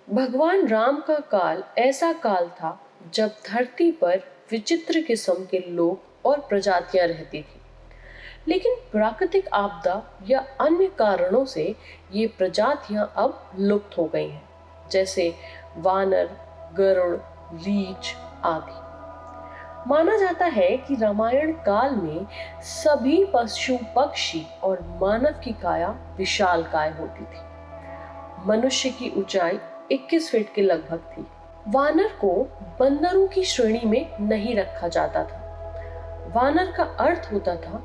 भगवान राम का काल ऐसा काल था जब धरती पर विचित्र किस्म के लोग और प्रजातियां रहती थी। लेकिन प्राकृतिक आपदा या अन्य कारणों से ये प्रजातियां अब लुप्त हो गई हैं, जैसे वानर, गरुड़, रीछ आदि। माना जाता है कि रामायण काल में सभी पशु पक्षी और मानव की काया विशालकाय होती थी। मनुष्य की ऊंचाई 21 फीट के लगभग थी। वानर को बंदरों की श्रेणी में नहीं रखा जाता था। वानर का अर्थ होता था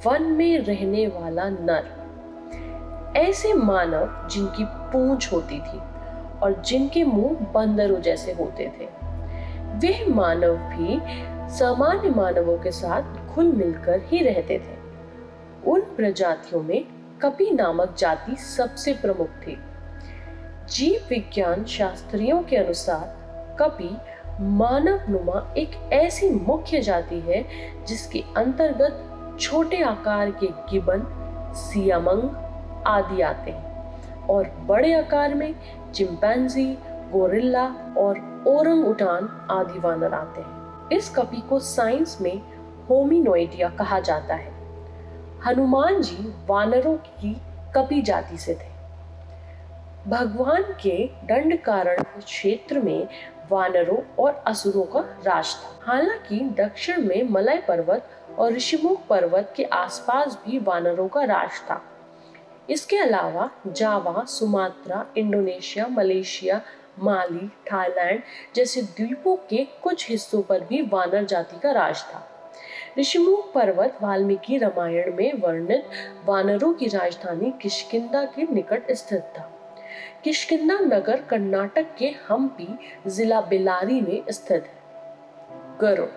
वन में रहने वाला नर। ऐसे मानव जिनकी पूंछ होती थी और जिनके मुंह बंदरों जैसे होते थे। वे मानव भी सामान्य मानवों के साथ घुल मिलकर ही रहते थे। उन प्रजातियों में कपि नामक जाति सबसे प्रमुख थी। जीव विज्ञान शास्त्रियों के अनुसार कपि मानवनुमा एक ऐसी मुख्य जाति है जिसके अंतर्गत छोटे आकार के गिबन, सियामंग आदि आते हैं और बड़े आकार में चिंपैंजी, गोरिल्ला और ओरंगउटान आदि वानर आते हैं। इस कपि को साइंस में होमिनोइडिया कहा जाता है। हनुमान जी वानरों की कपि जाति से थे। भगवान के दंडकारण्य क्षेत्र में वानरों और असुरों का राज था। हालांकि दक्षिण में मलय पर्वत और ऋषिमुख पर्वत के आसपास भी वानरों का राज था। इसके अलावा जावा, सुमात्रा, इंडोनेशिया, मलेशिया, माली, थाईलैंड जैसे द्वीपों के कुछ हिस्सों पर भी वानर जाति का राज था। ऋषिमुख पर्वत वाल्मीकि रामायण में वर्णित वानरों की राजधानी किष्किंधा के निकट स्थित था। किष्किंधा नगर कर्नाटक के हम्पी जिला बेल्लारी में स्थित है। गरुड़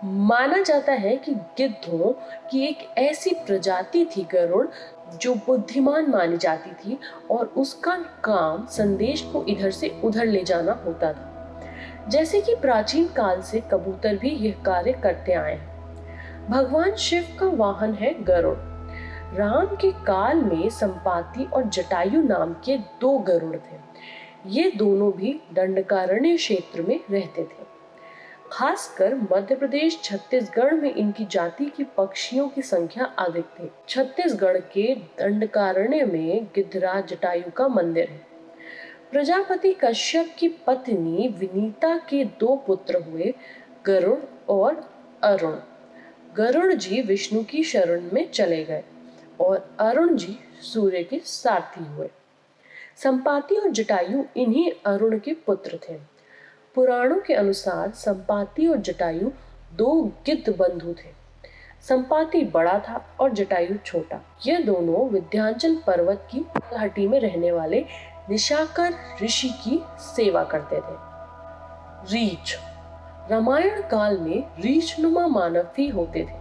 माना जाता है कि गिद्धों की एक ऐसी प्रजाति थी गरुड़ जो बुद्धिमान मानी जाती थी और उसका काम संदेश को इधर से उधर ले जाना होता था। जैसे कि प्राचीन काल से कबूतर भी यह कार्य करते आए हैं। भगवान शिव का वाहन है गरुड़। राम के काल में संपाति और जटायु नाम के 2 गरुड़ थे। ये दोनों भी दंडकारण्य क्षेत्र में रहते थे। खासकर मध्य प्रदेश, छत्तीसगढ़ में इनकी जाति की पक्षियों की संख्या अधिक थी। छत्तीसगढ़ के दंडकारण्य में गिद्धराज जटायु का मंदिर है। प्रजापति कश्यप की पत्नी विनीता के 2 पुत्र हुए, गरुड़ और अरुण। गरुड़ जी विष्णु की शरण में चले गए और अरुण जी सूर्य के सारथी हुए। संपाति और जटायु इन्हीं अरुण के पुत्र थे। पुराणों के अनुसार संपाति और जटायु 2 गिद्ध बंधु थे। संपाति बड़ा था और जटायु छोटा। ये दोनों विंध्याचल पर्वत की तलहटी में रहने वाले निशाकर ऋषि की सेवा करते थे। रीछ रामायण काल में रीछनुमा मानव भी होते थे।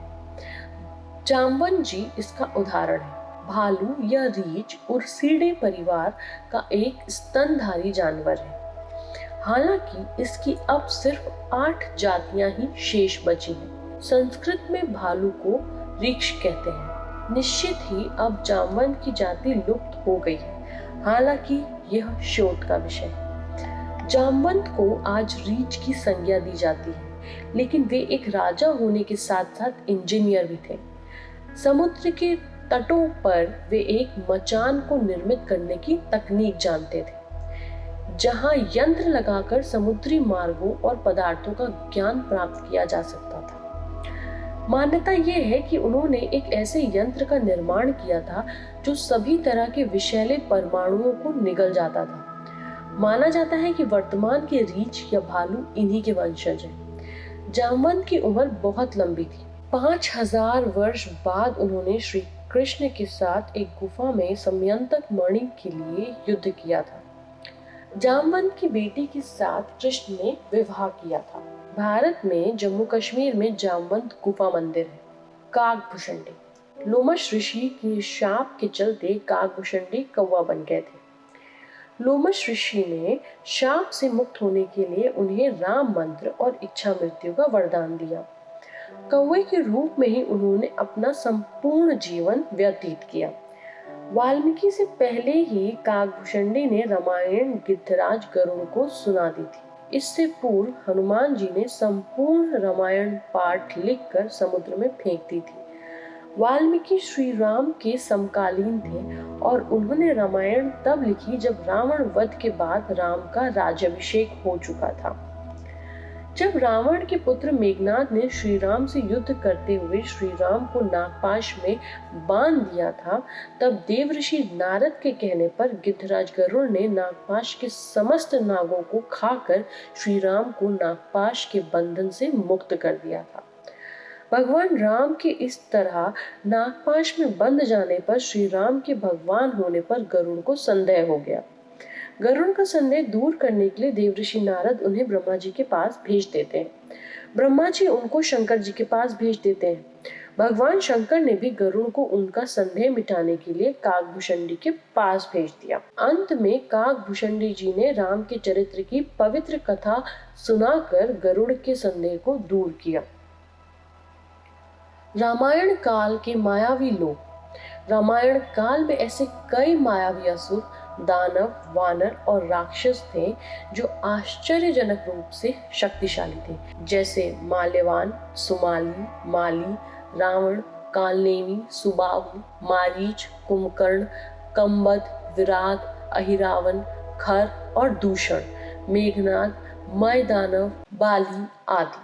जाम्बवन जी इसका उदाहरण है। भालू या रीछ उर्सिडे परिवार का एक स्तनधारी जानवर है। हालांकि इसकी अब सिर्फ 8 जातियां ही शेष बची हैं। संस्कृत में भालू को रीछ कहते हैं। निश्चित ही अब जाम्बवन की जाति लुप्त हो गई है। हालांकि यह शोध का विषय है। जाम्बवन को आज रीछ की संज्ञा दी जाती है, लेकिन वे एक राजा होने के साथ साथ इंजीनियर भी थे। समुद्र के तटों पर वे एक मचान को निर्मित करने की तकनीक जानते थे, जहां यंत्र लगाकर समुद्री मार्गों और पदार्थों का ज्ञान प्राप्त किया जा सकता था। मान्यता यह है कि उन्होंने एक ऐसे यंत्र का निर्माण किया था जो सभी तरह के विषैले परमाणुओं को निगल जाता था। माना जाता है कि वर्तमान के रीछ या भालू इन्हीं के वंशज हैं। जाम्बवन की उम्र बहुत लंबी थी। 5000 वर्ष बाद उन्होंने श्री कृष्ण के साथ एक गुफा में समयंतक मणि के लिए युद्ध किया था। जाम्बवन की बेटी के साथ कृष्ण ने विवाह किया था। भारत में जम्मू कश्मीर में जाम्बवन गुफा मंदिर है। काकभुशंडी लोमश ऋषि के शाप के चलते काकभुशंडी कौवा बन गए थे। लोमश ऋषि ने शाप से मुक्त होने के लिए उन्हें राम मंत्र और इच्छा मृत्यु का वरदान दिया। कौवे के रूप में ही उन्होंने अपना संपूर्ण जीवन व्यतीत किया। वाल्मीकि से पहले ही काकभूषणी ने रामायण गिद्धराज गरुड़ को सुना दी थी। इससे पूर्व हनुमान जी ने संपूर्ण रामायण पाठ लिखकर समुद्र में फेंक दी थी। वाल्मीकि श्री राम के समकालीन थे और उन्होंने रामायण तब लिखी जब रावण वध के बाद राम का राज्याभिषेक हो चुका था। जब रावण के पुत्र मेघनाद ने श्री राम से युद्ध करते हुए श्री राम को नागपाश में बांध दिया था, तब देवऋषि नारद के कहने पर गिद्धराज गरुड़ ने नागपाश के समस्त नागों को खाकर श्री राम को नागपाश के बंधन से मुक्त कर दिया था। भगवान राम के इस तरह नागपाश में बंध जाने पर श्री राम के भगवान होने पर गरुड़ को संदेह हो गया। गरुड़ का संदेह दूर करने के लिए देवऋषि नारद उन्हें ब्रह्मा जी के पास भेज देते हैं। ब्रह्मा जी उनको शंकर जी के पास भेज देते हैं। भगवान शंकर ने भी गरुड़ को उनका संदेह मिटाने के लिए काकभूषणी के पास भेज दिया। अंत में काकभूषणी जी ने राम के चरित्र की पवित्र कथा सुनाकर गरुड़ के संदेह को दूर किया। रामायण काल के मायावी लोग। रामायण काल में ऐसे कई मायावी असुर, दानव, वानर और राक्षस थे जो आश्चर्यजनक रूप से शक्तिशाली थे, जैसे माल्यवान, सुमाली, माली, रावण, कालनेमी, सुबाहु, मारीच, कुंभकर्ण, कंबद, विराट, अहिरावण, खर और दूषण, मेघनाद, मय दानव, बाली आदि।